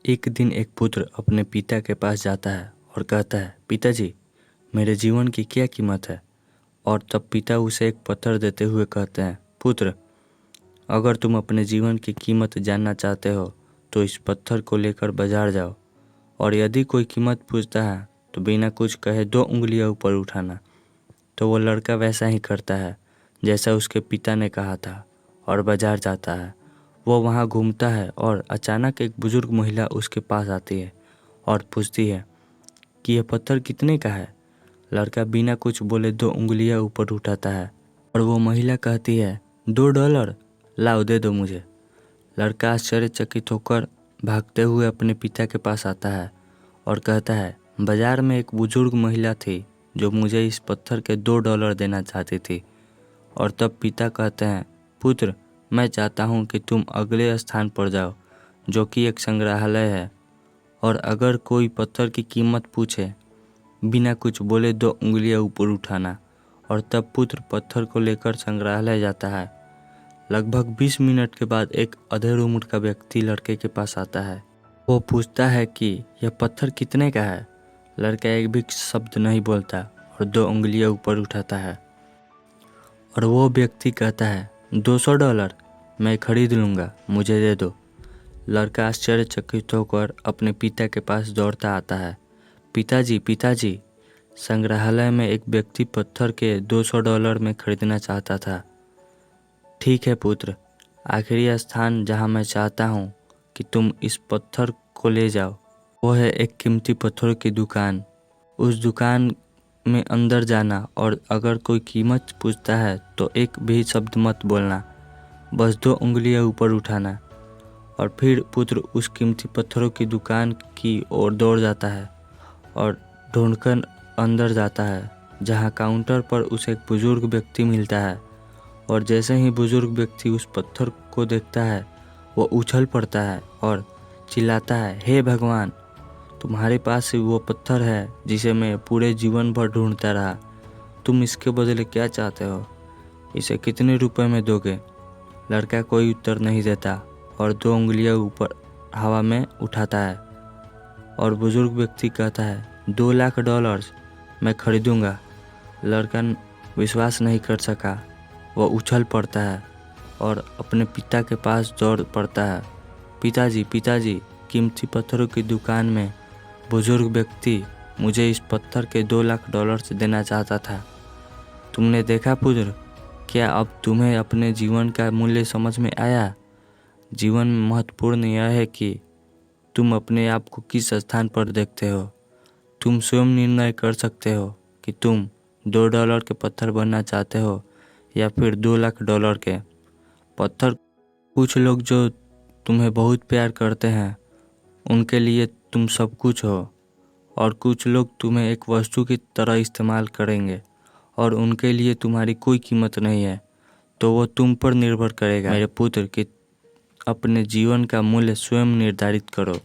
एक दिन एक पुत्र अपने पिता के पास जाता है और कहता है, पिताजी, मेरे जीवन की क्या कीमत है। और तब पिता उसे एक पत्थर देते हुए कहते हैं, पुत्र, अगर तुम अपने जीवन की कीमत जानना चाहते हो तो इस पत्थर को लेकर बाजार जाओ, और यदि कोई कीमत पूछता है तो बिना कुछ कहे 2 उंगलियां ऊपर उठाना। तो वो लड़का वैसा ही करता है जैसा उसके पिता ने कहा था और बाजार जाता है। वो वहाँ घूमता है और अचानक एक बुजुर्ग महिला उसके पास आती है और पूछती है कि यह पत्थर कितने का है। लड़का बिना कुछ बोले 2 उंगलियां ऊपर उठाता है और वो महिला कहती है, $2, लाओ दे दो मुझे। लड़का आश्चर्यचकित होकर भागते हुए अपने पिता के पास आता है और कहता है, बाजार में एक बुजुर्ग महिला थी जो मुझे इस पत्थर के $2 देना चाहती थी। और तब पिता कहते हैं, पुत्र, मैं चाहता हूँ कि तुम अगले स्थान पर जाओ जो कि एक संग्रहालय है, और अगर कोई पत्थर की कीमत पूछे बिना कुछ बोले 2 उंगलियां ऊपर उठाना। और तब पुत्र पत्थर को लेकर संग्रहालय जाता है। लगभग 20 मिनट के बाद एक अधेड़ उम्र का व्यक्ति लड़के के पास आता है। वो पूछता है कि यह पत्थर कितने का है। लड़का एक भी शब्द नहीं बोलता और 2 उंगलियां ऊपर उठाता है। और वो व्यक्ति कहता है, $200, मैं खरीद लूँगा, मुझे दे दो। लड़का आश्चर्यचकित होकर अपने पिता के पास दौड़ता आता है। पिताजी, पिताजी, संग्रहालय में एक व्यक्ति पत्थर के $200 में खरीदना चाहता था। ठीक है पुत्र, आखिरी स्थान जहाँ मैं चाहता हूँ कि तुम इस पत्थर को ले जाओ, वो है एक कीमती पत्थरों की दुकान। उस दुकान में अंदर जाना और अगर कोई कीमत पूछता है तो एक भी शब्द मत बोलना, बस 2 उंगलियां ऊपर उठाना। और फिर पुत्र उस कीमती पत्थरों की दुकान की ओर दौड़ जाता है और ढूंढकर अंदर जाता है, जहां काउंटर पर उसे एक बुजुर्ग व्यक्ति मिलता है। और जैसे ही बुजुर्ग व्यक्ति उस पत्थर को देखता है वो उछल पड़ता है और चिल्लाता है, हे भगवान, तुम्हारे पास ही वो पत्थर है जिसे मैं पूरे जीवन भर ढूंढता रहा। तुम इसके बदले क्या चाहते हो? इसे कितने रुपए में दोगे? लड़का कोई उत्तर नहीं देता और 2 उंगलियां ऊपर हवा में उठाता है। और बुजुर्ग व्यक्ति कहता है, $2 लाख, मैं खरीदूंगा। लड़का विश्वास नहीं कर सका। वह उछल पड़ता है और अपने पिता के पास दौड़ पड़ता है। पिताजी, पिताजी, कीमती पत्थरों की दुकान में बुजुर्ग व्यक्ति मुझे इस पत्थर के $2 लाख देना चाहता था। तुमने देखा पुत्र, क्या अब तुम्हें अपने जीवन का मूल्य समझ में आया? जीवन में महत्वपूर्ण यह है कि तुम अपने आप को किस स्थान पर देखते हो। तुम स्वयं निर्णय कर सकते हो कि तुम $2 के पत्थर बनना चाहते हो या फिर $2 लाख के पत्थर। कुछ लोग जो तुम्हें बहुत प्यार करते हैं उनके लिए तुम सब कुछ हो, और कुछ लोग तुम्हें एक वस्तु की तरह इस्तेमाल करेंगे और उनके लिए तुम्हारी कोई कीमत नहीं है। तो वो तुम पर निर्भर करेगा मेरे पुत्र कि अपने जीवन का मूल्य स्वयं निर्धारित करो।